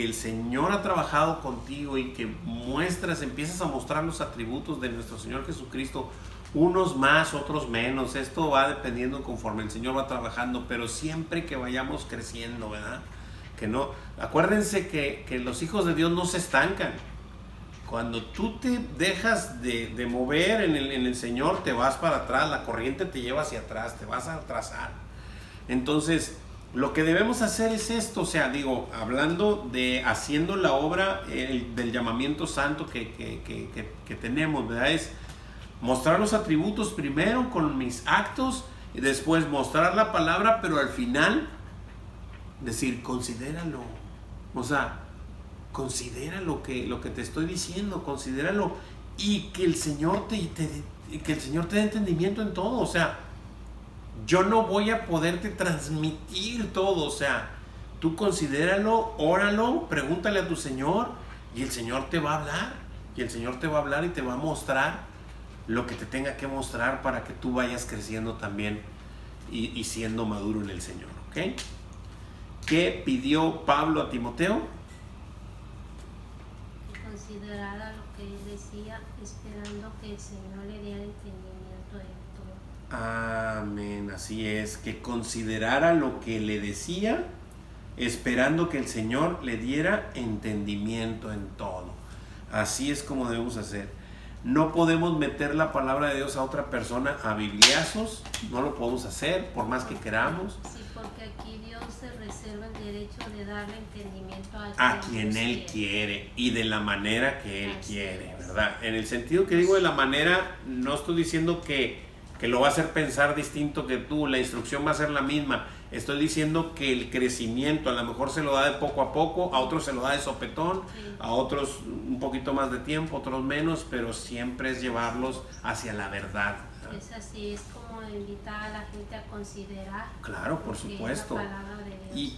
el Señor ha trabajado contigo y que empiezas a mostrar los atributos de nuestro Señor Jesucristo, unos más, otros menos, esto va dependiendo conforme el Señor va trabajando, pero siempre que vayamos creciendo, ¿verdad? Que no, acuérdense que los hijos de Dios no se estancan. Cuando tú te dejas de mover en el Señor, te vas para atrás, la corriente te lleva hacia atrás, te vas a atrasar. Entonces, lo que debemos hacer es esto, o sea, digo, hablando de haciendo la obra del llamamiento santo que tenemos, ¿verdad? Es mostrar los atributos primero con mis actos y después mostrar la palabra, pero al final decir, considéralo. O sea, considera lo que te estoy diciendo, considéralo y que el Señor que el Señor te dé entendimiento en todo. O sea, yo no voy a poderte transmitir todo. O sea, tú considéralo, óralo, pregúntale a tu Señor y el Señor te va a hablar. Y el Señor te va a hablar y te va a mostrar lo que te tenga que mostrar para que tú vayas creciendo también y siendo maduro en el Señor. ¿Ok? ¿Qué pidió Pablo a Timoteo? Que considerara lo que él decía, esperando que el Señor le diera entendimiento en todo. Amén, así es, que considerara lo que le decía, esperando que el Señor le diera entendimiento en todo. Así es como debemos hacer. No podemos meter la palabra de Dios a otra persona a bibliazos, no lo podemos hacer por más que queramos. Sí, porque aquí Dios se reserva el derecho de darle entendimiento A quien Él quiere y de la manera que Él Así quiere, es. ¿verdad? En el sentido que digo de la manera, no estoy diciendo que lo va a hacer pensar distinto que tú, la instrucción va a ser la misma. Estoy diciendo que el crecimiento a lo mejor se lo da de poco a poco, a otros se lo da de sopetón, Sí. a otros un poquito más de tiempo, otros menos, pero siempre es llevarlos hacia la verdad. Es así, es como invitar a la gente a considerar. Claro, por lo que es supuesto. la palabra de Dios.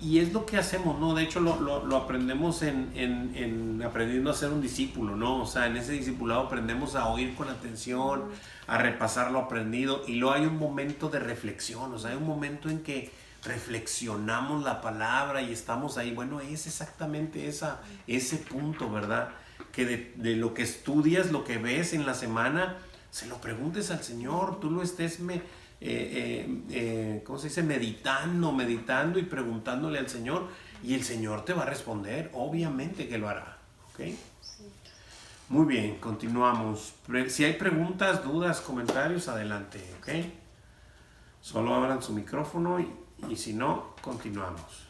Y es lo que hacemos, ¿no? De hecho, lo aprendemos en aprendiendo a ser un discípulo, ¿no? O sea, en ese discipulado aprendemos a oír con atención, a repasar lo aprendido, y luego hay un momento de reflexión, o sea, hay un momento en que reflexionamos la palabra y estamos ahí. Bueno, es exactamente ese punto, ¿verdad? Que de lo que estudias, lo que ves en la semana, se lo preguntes al Señor, tú lo estés ¿cómo se dice? Meditando y preguntándole al Señor, y el Señor te va a responder, obviamente que lo hará. ¿Ok? Sí. Muy bien, continuamos. Si hay preguntas, dudas, comentarios, adelante. ¿Ok? Solo abran su micrófono y si no, continuamos.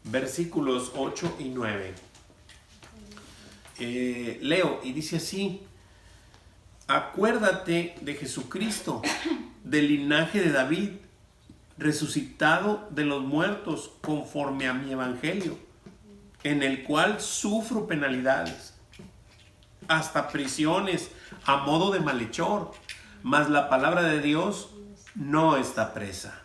Versículos 8 y 9. Leo, y dice así: acuérdate de Jesucristo, del linaje de David, resucitado de los muertos conforme a mi evangelio, en el cual sufro penalidades, hasta prisiones a modo de malhechor, mas la palabra de Dios no está presa.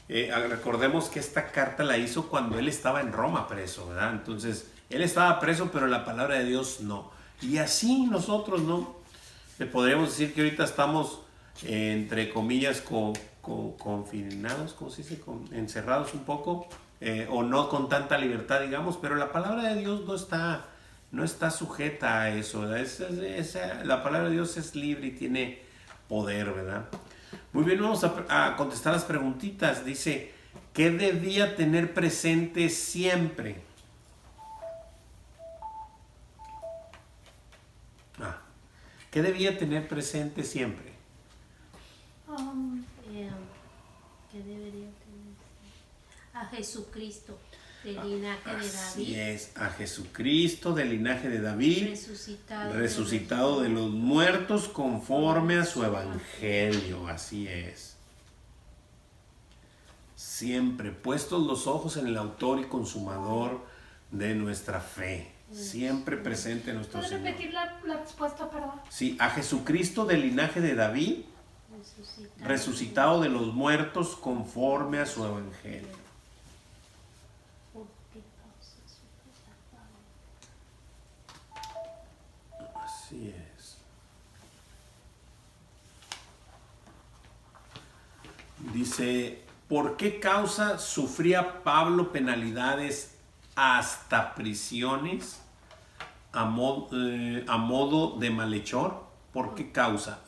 Recordemos que esta carta la hizo cuando él estaba en Roma preso, ¿verdad? Entonces, él estaba preso, pero la palabra de Dios no. Y así nosotros, ¿no? Le podríamos decir que ahorita estamos, entre comillas, confinados, ¿cómo se dice? Encerrados un poco, o no con tanta libertad, digamos, pero la palabra de Dios no está sujeta a eso, ¿verdad? La palabra de Dios es libre y tiene poder, ¿verdad? Muy bien, vamos a contestar las preguntitas. Dice, ¿qué debía tener presente siempre? ¿Qué debía tener presente siempre? ¿Qué debería tener? A Jesucristo, del linaje de David. Así es, a Jesucristo del linaje de David, resucitado de los muertos conforme a su evangelio. Así es. Siempre puestos los ojos en el autor y consumador de nuestra fe. Siempre presente nuestro ¿Puedes Señor. repetir la respuesta, perdón? Sí, a Jesucristo del linaje de David, resucitado de los muertos conforme a su evangelio. ¿Por qué causa sufre? Así es. Dice, ¿por qué causa sufría Pablo penalidades hasta prisiones a modo de malhechor? ¿Por qué causa?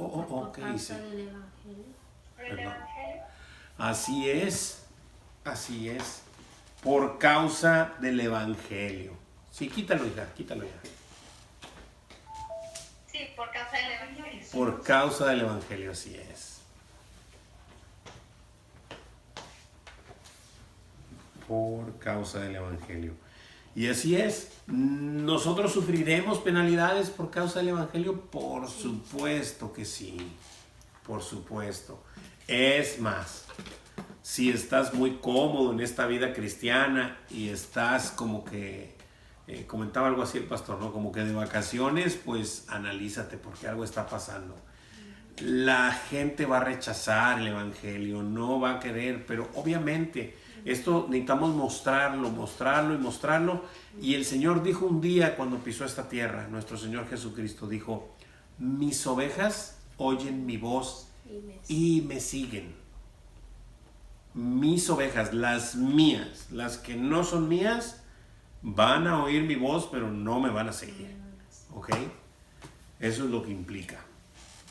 ¿Qué dice? Del evangelio. Perdón. Así es, por causa del evangelio. Sí, quítalo, hija, quítalo ya. Sí, por causa del evangelio. Por causa del evangelio, así es. por causa del Evangelio. Y así es. ¿Nosotros sufriremos penalidades por causa del Evangelio? Por supuesto que sí. Por supuesto. Es más, si estás muy cómodo en esta vida cristiana y estás como que, comentaba algo así el pastor, ¿no? Como que de vacaciones, pues analízate porque algo está pasando. La gente va a rechazar el Evangelio, no va a querer, pero obviamente esto necesitamos mostrarlo. Y el Señor dijo un día cuando pisó esta tierra, nuestro Señor Jesucristo dijo: mis ovejas oyen mi voz y me siguen. Mis ovejas, las mías, las que no son mías, van a oír mi voz, pero no me van a seguir. ¿Ok? Eso es lo que implica.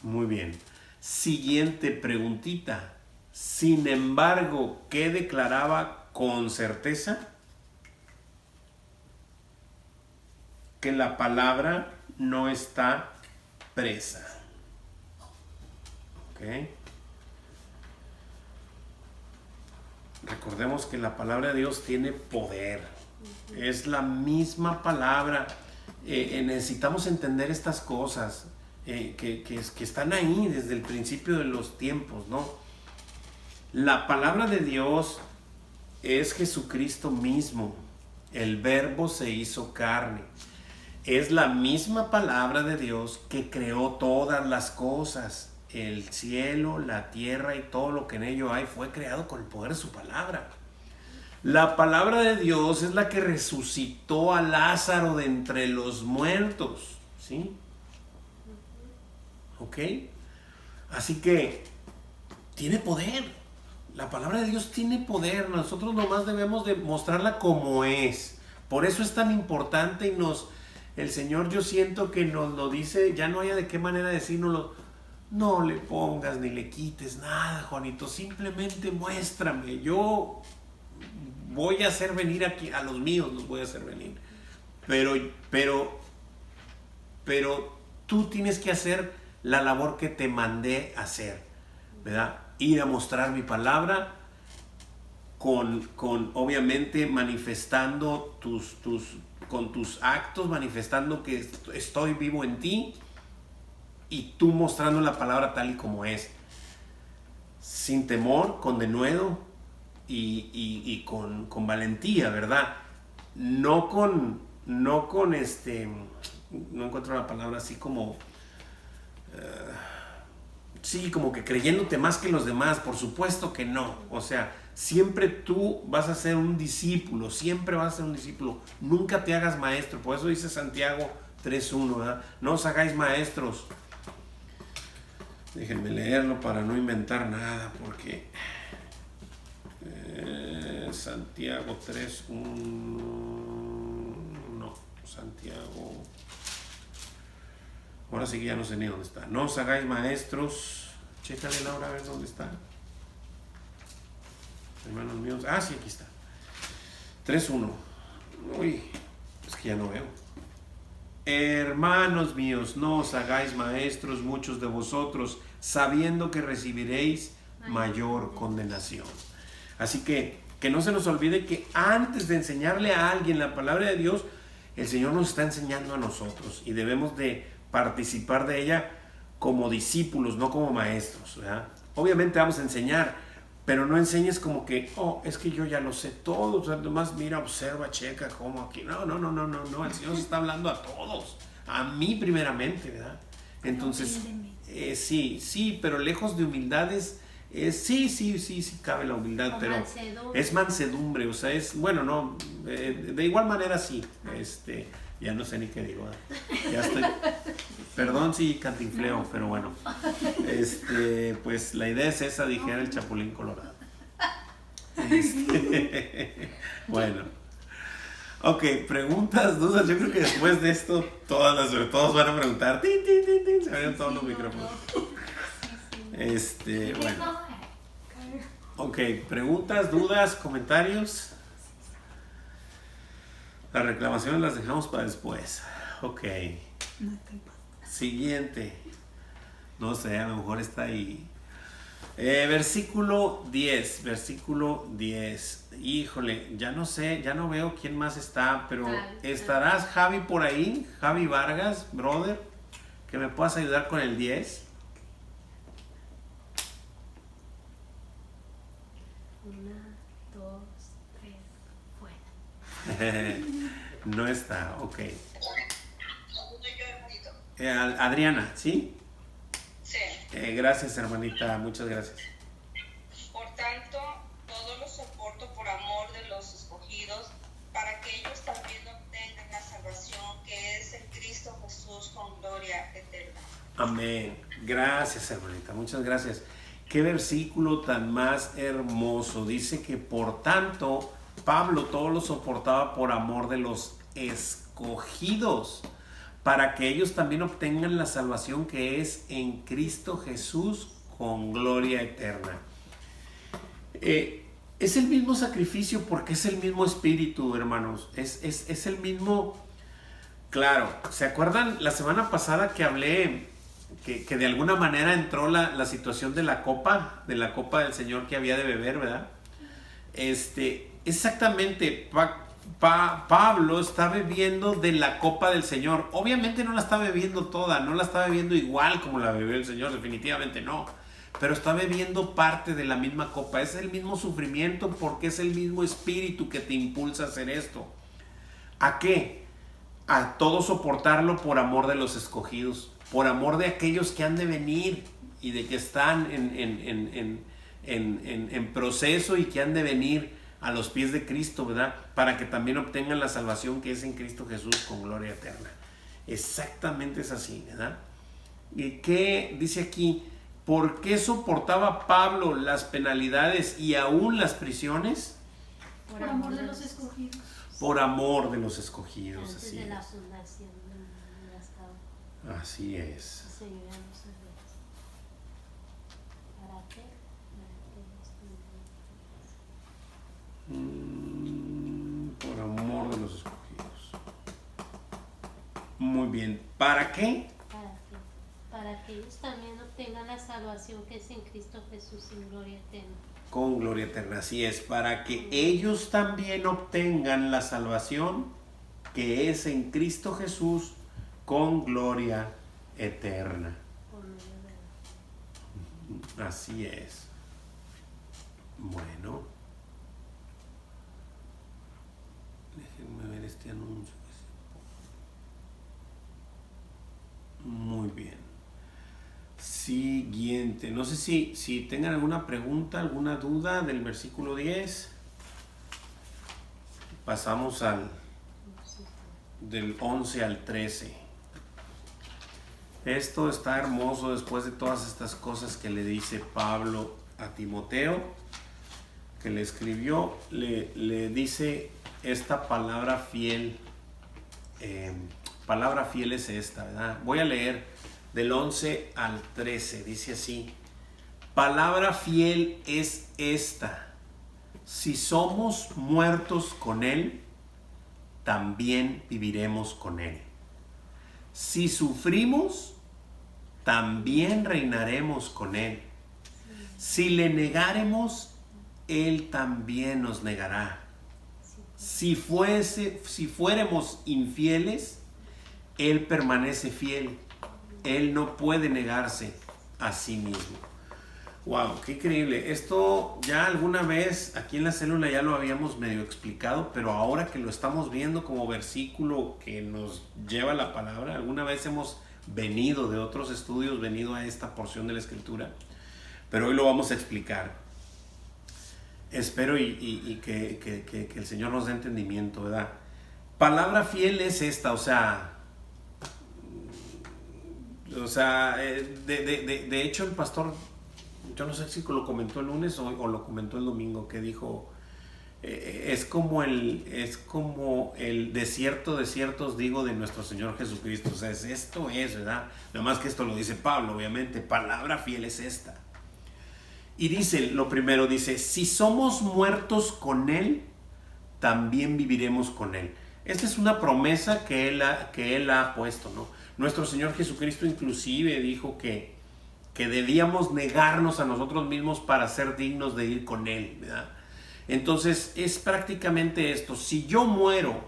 Muy bien. Siguiente preguntita. Sin embargo, ¿qué declaraba con certeza? Que la palabra no está presa. ¿Ok? Recordemos que la palabra de Dios tiene poder. Es la misma palabra. Necesitamos entender estas cosas que están ahí desde el principio de los tiempos, ¿no? La palabra de Dios es Jesucristo mismo. El Verbo se hizo carne. Es la misma palabra de Dios que creó todas las cosas. El cielo, la tierra y todo lo que en ello hay fue creado con el poder de su palabra. La palabra de Dios es la que resucitó a Lázaro de entre los muertos, ¿sí? ¿Ok? Así que tiene poder. La palabra de Dios tiene poder. Nosotros nomás debemos de mostrarla como es. Por eso es tan importante y el Señor, yo siento que nos lo dice, ya no haya de qué manera decírnoslo. No le pongas ni le quites nada, Juanito, simplemente muéstrame. Yo voy a hacer venir aquí, a los míos los voy a hacer venir. Pero tú tienes que hacer la labor que te mandé hacer, ¿verdad? Ir a mostrar mi palabra con obviamente manifestando con tus actos, manifestando que estoy vivo en ti y tú mostrando la palabra tal y como es, sin temor, con denuedo y con valentía, ¿verdad? No encuentro la palabra así como sí, como que creyéndote más que los demás. Por supuesto que no. O sea, siempre tú vas a ser un discípulo, siempre vas a ser un discípulo. Nunca te hagas maestro. Por eso dice Santiago 3:1, ¿verdad? No os hagáis maestros. Déjenme leerlo para no inventar nada, porque Santiago 3:1, no, Santiago, ahora sí que ya no sé ni dónde está. No os hagáis maestros. Chécale, Laura, a ver dónde está. Hermanos míos. Ah, sí, aquí está. 3:1. Uy, es que ya no veo. Hermanos míos, no os hagáis maestros muchos de vosotros, sabiendo que recibiréis mayor condenación. Así que no se nos olvide que antes de enseñarle a alguien la palabra de Dios, el Señor nos está enseñando a nosotros y debemos de participar de ella como discípulos, no como maestros, ¿verdad? Obviamente vamos a enseñar, pero no enseñes como que, es que yo ya lo sé todo, o sea, nomás mira, observa, checa, cómo aquí. No, el Señor se está hablando a todos, a mí primeramente, ¿verdad? Entonces, sí, pero lejos de humildades, sí cabe la humildad, pero mansedumbre. Es mansedumbre, o sea, es, bueno, no, de igual manera sí, ya no sé ni qué digo, ya estoy, perdón si cantinfleo, pero bueno, pues la idea es esa, dijera el Chapulín Colorado. Bueno, ok, preguntas, dudas. Yo creo que después de esto todos van a preguntar, se abren todos los micrófonos. Bueno, ok, preguntas, dudas, comentarios. Las reclamaciones las dejamos para después. Ok. Siguiente. No sé, a lo mejor está ahí Versículo 10. Híjole, ya no sé, ya no veo quién más está, pero ¿estarás, Javi, por ahí? Javi Vargas, brother, que me puedas ayudar con el 10. 1, 2, 3, fuera. No está, ok. Adriana, ¿sí? Sí. Gracias, hermanita, muchas gracias. Por tanto, todo lo soporto por amor de los escogidos, para que ellos también obtengan la salvación que es en Cristo Jesús con gloria eterna. Amén. Gracias, hermanita, muchas gracias. Qué versículo tan más hermoso. Dice que por tanto, Pablo todo lo soportaba por amor de los escogidos, para que ellos también obtengan la salvación que es en Cristo Jesús con gloria eterna. Es el mismo sacrificio porque es el mismo espíritu, hermanos. Es el mismo. Claro, ¿se acuerdan la semana pasada que hablé que de alguna manera entró la situación de la copa del Señor que había de beber, ¿verdad? Exactamente, Pablo está bebiendo de la copa del Señor. Obviamente no la está bebiendo toda, no la está bebiendo igual como la bebió el Señor, definitivamente no. Pero está bebiendo parte de la misma copa. Es el mismo sufrimiento porque es el mismo espíritu que te impulsa a hacer esto. ¿A qué? A todo soportarlo por amor de los escogidos, por amor de aquellos que han de venir y de que están en proceso y que han de venir a los pies de Cristo, ¿verdad? Para que también obtengan la salvación que es en Cristo Jesús con gloria eterna. Exactamente es así, ¿verdad? ¿Y qué dice aquí? ¿Por qué soportaba Pablo las penalidades y aún las prisiones? Por amor de los escogidos. Por amor de los escogidos, Antes así de la es. fundación ya estaba. Así es. El Señor ya lo sabía. ¿Para qué? Por amor de los escogidos. Muy bien. ¿Para qué? Para que ellos también obtengan la salvación que es en Cristo Jesús en gloria eterna. Con gloria eterna, así es. Para que ellos también obtengan la salvación que es en Cristo Jesús con gloria eterna. Por medio de la... Así es. Bueno. Déjenme ver este anuncio. Muy bien. Siguiente. No sé si tengan alguna pregunta, alguna duda del versículo 10. Pasamos del 11 al 13. Esto está hermoso después de todas estas cosas que le dice Pablo a Timoteo, que le escribió, le dice esta palabra fiel. Palabra fiel es esta, ¿verdad? Voy a leer del 11 al 13, dice así: palabra fiel es esta: si somos muertos con Él, también viviremos con Él. Si sufrimos, también reinaremos con Él. Si le negáremos, Él también nos negará. Si fuéramos infieles, Él permanece fiel. Él no puede negarse a sí mismo. Wow, qué increíble. Esto ya alguna vez aquí en la célula ya lo habíamos medio explicado, pero ahora que lo estamos viendo como versículo que nos lleva la palabra, alguna vez hemos venido de otros estudios, venido a esta porción de la Escritura, pero hoy lo vamos a explicar. Espero y que el Señor nos dé entendimiento, ¿verdad? Palabra fiel es esta, o sea, de hecho el pastor, yo no sé si lo comentó el lunes o lo comentó el domingo, que dijo, es como el desierto, desiertos digo, de nuestro Señor Jesucristo. O sea, esto es, ¿verdad? Nada más que esto lo dice Pablo, obviamente. Palabra fiel es esta. Y dice, lo primero dice, si somos muertos con Él, también viviremos con Él. Esta es una promesa que Él ha puesto, ¿no? Nuestro Señor Jesucristo inclusive dijo que que debíamos negarnos a nosotros mismos para ser dignos de ir con Él, ¿verdad? Entonces es prácticamente esto. Si yo muero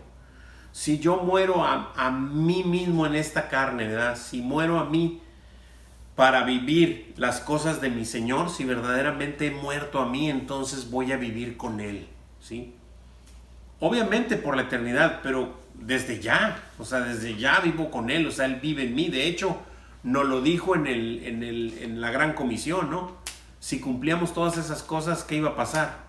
a mí mismo en esta carne, ¿verdad? Si muero a mí para vivir las cosas de mi Señor, si verdaderamente he muerto a mí, entonces voy a vivir con Él, ¿sí? Obviamente por la eternidad, pero desde ya, o sea, desde ya vivo con Él, o sea, Él vive en mí. De hecho, nos lo dijo en la gran comisión, ¿no? Si cumplíamos todas esas cosas, ¿qué iba a pasar?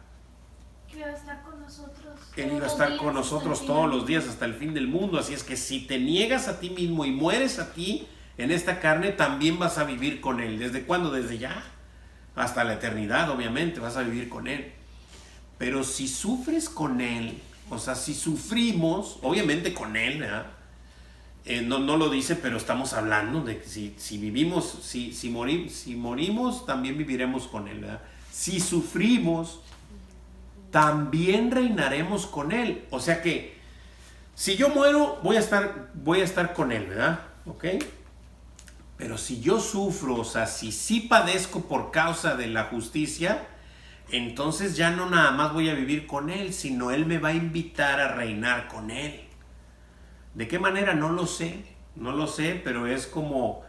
Que iba a estar con nosotros. Él iba a estar con nosotros todos los días hasta el fin del mundo. Así es que si te niegas a ti mismo y mueres a ti en esta carne, también vas a vivir con Él. ¿Desde cuándo? Desde ya. Hasta la eternidad, obviamente, vas a vivir con Él. Pero si sufres con Él, o sea, si sufrimos, obviamente con Él, ¿verdad? No lo dice, pero estamos hablando de que si vivimos, si morimos, también viviremos con Él, ¿verdad? Si sufrimos, también reinaremos con Él. O sea que si yo muero, voy a estar con Él, ¿verdad? ¿Ok? Pero si yo sufro, o sea, si sí padezco por causa de la justicia, entonces ya no nada más voy a vivir con Él, sino Él me va a invitar a reinar con Él. ¿De qué manera? No lo sé, pero es como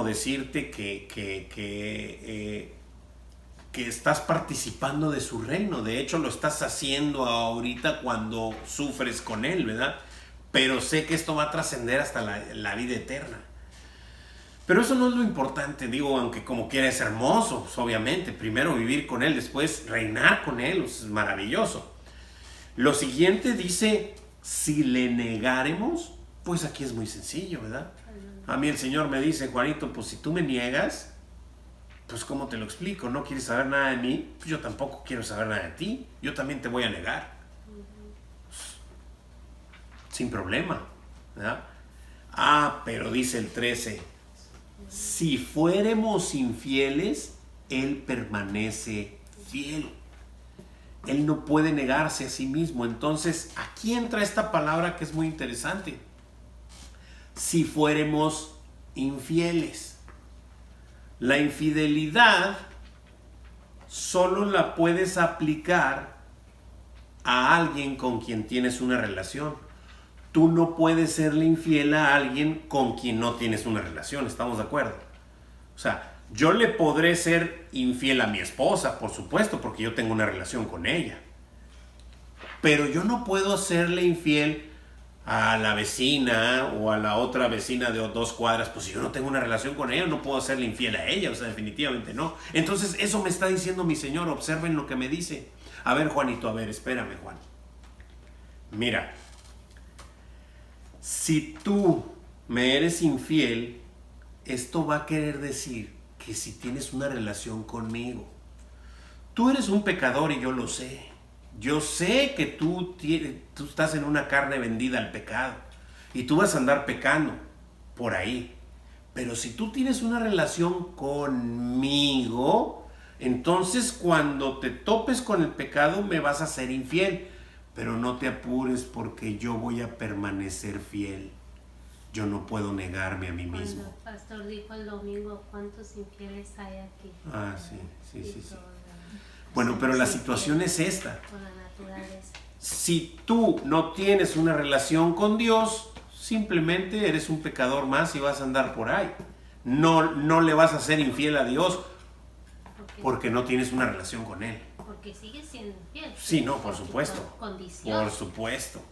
decirte que estás participando de su reino. De hecho, lo estás haciendo ahorita cuando sufres con Él, ¿verdad? Pero sé que esto va a trascender hasta la vida eterna. Pero eso no es lo importante, digo, aunque como quiera es hermoso, pues obviamente. Primero vivir con Él, después reinar con Él, pues es maravilloso. Lo siguiente dice, si le negaremos, pues aquí es muy sencillo, ¿verdad? A mí el Señor me dice, Juanito, pues si tú me niegas, pues ¿cómo te lo explico? ¿No quieres saber nada de mí? Pues yo tampoco quiero saber nada de ti. Yo también te voy a negar. Sin problema, ¿verdad? Pero dice el 13, si fuéramos infieles, Él permanece fiel. Él no puede negarse a sí mismo. Entonces, aquí entra esta palabra que es muy interesante. Si fuéramos infieles. La infidelidad solo la puedes aplicar a alguien con quien tienes una relación. Tú no puedes serle infiel a alguien con quien no tienes una relación, ¿estamos de acuerdo? O sea, yo le podré ser infiel a mi esposa, por supuesto, porque yo tengo una relación con ella. Pero yo no puedo serle infiel a la vecina o a la otra vecina de 2 cuadras, pues si yo no tengo una relación con ella, no puedo serle infiel a ella, o sea, definitivamente no. Entonces, eso me está diciendo mi Señor, observen lo que me dice. A ver, Juanito, espérame, Juan. Mira, si tú me eres infiel, esto va a querer decir que si tienes una relación conmigo, tú eres un pecador y yo lo sé. Yo sé que tú estás en una carne vendida al pecado y tú vas a andar pecando por ahí. Pero si tú tienes una relación conmigo, entonces cuando te topes con el pecado me vas a ser infiel. Pero no te apures porque yo voy a permanecer fiel. Yo no puedo negarme a mí mismo. Cuando el pastor dijo el domingo, ¿cuántos infieles hay aquí? Sí. Bueno, pero la situación es esta. Por la naturaleza. Si tú no tienes una relación con Dios, simplemente eres un pecador más y vas a andar por ahí. No le vas a ser infiel a Dios porque no tienes una relación con Él. Porque sigues siendo infiel. Sí, no, por supuesto. Condición. Por supuesto.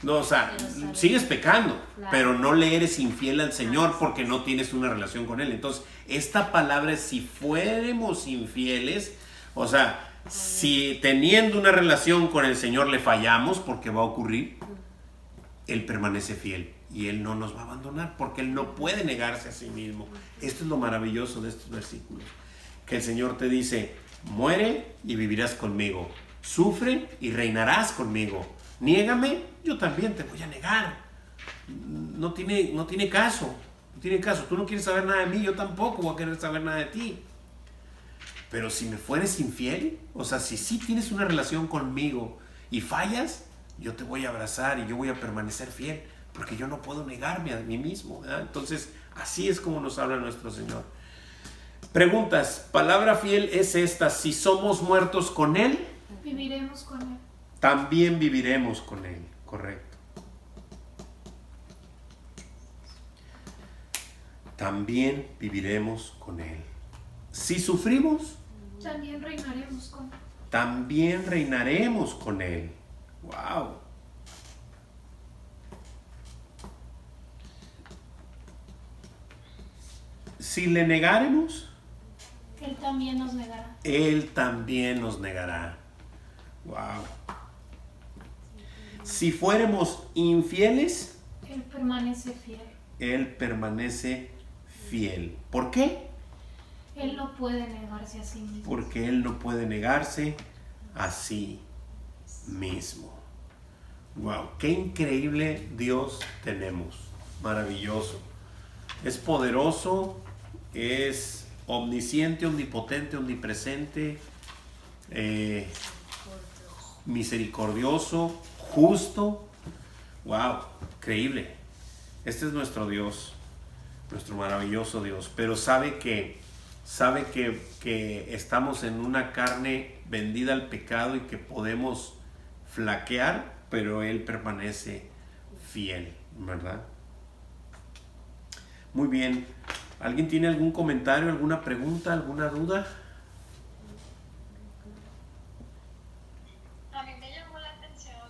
No, o sea, sigues pecando, claro, pero no le eres infiel al Señor porque no tienes una relación con Él. Entonces, esta palabra es si fuéramos infieles, o sea, si teniendo una relación con el Señor le fallamos, porque va a ocurrir, Él permanece fiel y Él no nos va a abandonar porque Él no puede negarse a sí mismo. Esto es lo maravilloso de estos versículos, que el Señor te dice, muere y vivirás conmigo, sufre y reinarás conmigo, niégame, yo también te voy a negar. No tiene caso, tú no quieres saber nada de mí, yo tampoco voy a querer saber nada de ti. Pero si me fueres infiel, o sea, si sí tienes una relación conmigo y fallas, yo te voy a abrazar y yo voy a permanecer fiel, porque yo no puedo negarme a mí mismo, ¿verdad? Entonces, así es como nos habla nuestro Señor. Preguntas. Palabra fiel es esta: si somos muertos con Él, Viviremos con Él. también viviremos con Él. Correcto. También viviremos con Él. Si sufrimos, También reinaremos con Él. también reinaremos con Él. ¡Wow! Si le negáremos, Él también nos negará. Él también nos negará. ¡Wow! Si fuéramos infieles, Él permanece fiel. Él permanece fiel. ¿Por qué? Él no puede negarse a sí mismo. Porque Él no puede negarse a sí mismo. ¡Wow! ¡Qué increíble Dios tenemos! Maravilloso. Es poderoso, es omnisciente, omnipotente, omnipresente, misericordioso, justo. ¡Wow! Increíble. Este es nuestro Dios, nuestro maravilloso Dios. Pero sabe que estamos en una carne vendida al pecado y que podemos flaquear, pero Él permanece fiel, ¿verdad? Muy bien. ¿Alguien tiene algún comentario, alguna pregunta, alguna duda? A mí me llamó la atención,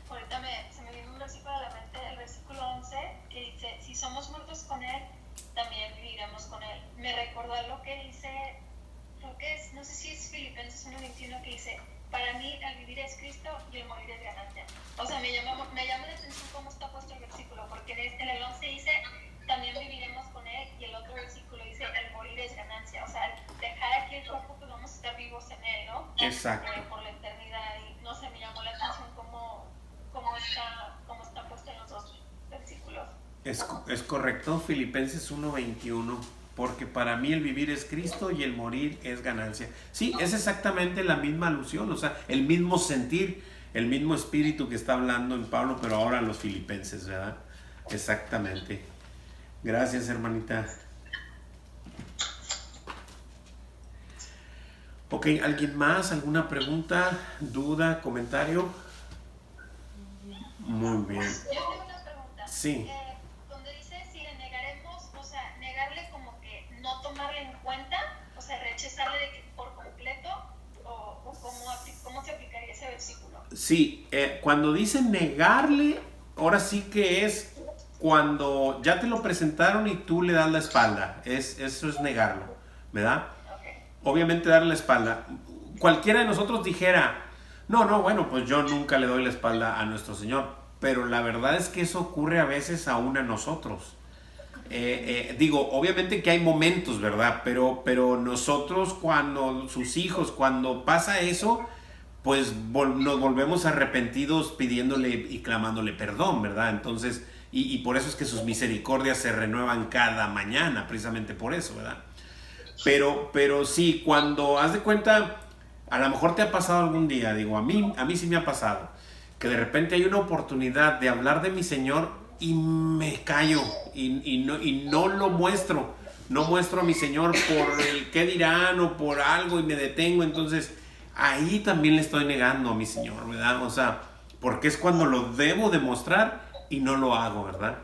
ahorita se me vino un versículo a la mente, el versículo 11, que dice, si somos muertos con Él, también viviremos con Él. Me recordó lo que dice, creo que es, no sé si es Filipenses 1:21, que dice, para mí el vivir es Cristo y el morir es ganancia. O sea, me llama la atención cómo está puesto el versículo, porque en el 11 dice, también viviremos con Él, y el otro versículo dice, el morir es ganancia. O sea, dejar aquí el cuerpo, pues vamos a estar vivos en Él, ¿no? Exacto. Por la eternidad. Y no sé, me llamó la atención cómo está puesto en los dos versículos. Es correcto, Filipenses 1:21, porque para mí el vivir es Cristo y el morir es ganancia. Sí, es exactamente la misma alusión, o sea, el mismo sentir, el mismo espíritu que está hablando en Pablo, pero ahora los filipenses, ¿verdad? Exactamente. Gracias, hermanita. Ok, ¿alguien más? ¿Alguna pregunta, duda, comentario? Muy bien. Yo tengo una pregunta. Sí. Donde dice si le negaremos, o sea, negarle como que no tomarle en cuenta, o sea, rechazarle por completo, o cómo se aplicaría ese versículo. Sí, cuando dice negarle, ahora sí que es cuando ya te lo presentaron y tú le das la espalda. Eso es negarlo, ¿verdad? Okay. Obviamente darle la espalda. Cualquiera de nosotros dijera, no, bueno, pues yo nunca le doy la espalda a nuestro Señor. Pero la verdad es que eso ocurre a veces aún a nosotros. Digo, obviamente que hay momentos, ¿verdad? Pero nosotros cuando, sus hijos, cuando pasa eso, pues nos volvemos arrepentidos pidiéndole y clamándole perdón, ¿verdad? Entonces, y por eso es que sus misericordias se renuevan cada mañana, precisamente por eso, ¿verdad? Pero sí, cuando haz de cuenta, a lo mejor te ha pasado algún día, digo, a mí sí me ha pasado, que de repente hay una oportunidad de hablar de mi Señor y me callo y no lo muestro. No muestro a mi Señor por el qué dirán o por algo y me detengo. Entonces, ahí también le estoy negando a mi Señor, ¿verdad? O sea, porque es cuando lo debo demostrar y no lo hago, ¿verdad?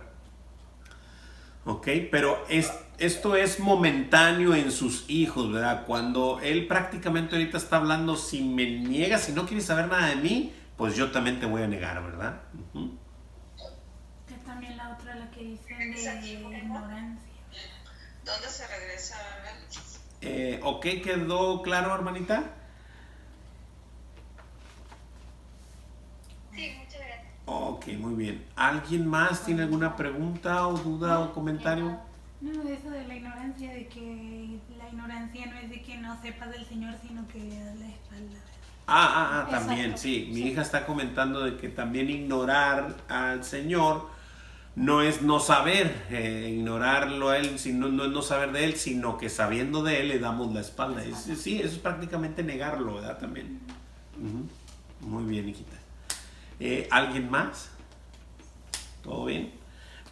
Ok, pero esto es momentáneo en sus hijos, ¿verdad? Cuando Él prácticamente ahorita está hablando, si me niegas, si no quieres saber nada de mí, pues yo también te voy a negar, ¿verdad? Uh-huh. Que también la otra, la que dicen de ignorancia. ¿Dónde se regresa Abel? Ok, ¿quedó claro, hermanita? Sí, muchas gracias. Ok, muy bien. ¿Alguien más tiene alguna pregunta o duda o comentario? No, eso de la ignorancia, de que la ignorancia no es de que no sepas del Señor, sino que le das la espalda. También, Exacto. sí. Mi hija está comentando de que también ignorar al Señor no es no saber, ignorarlo a Él, sino, no es no saber de Él, sino que sabiendo de Él le damos la espalda. Sí, eso es prácticamente negarlo, ¿verdad? También. Uh-huh. Muy bien, hijita. ¿Alguien más? ¿Todo bien?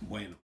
Bueno.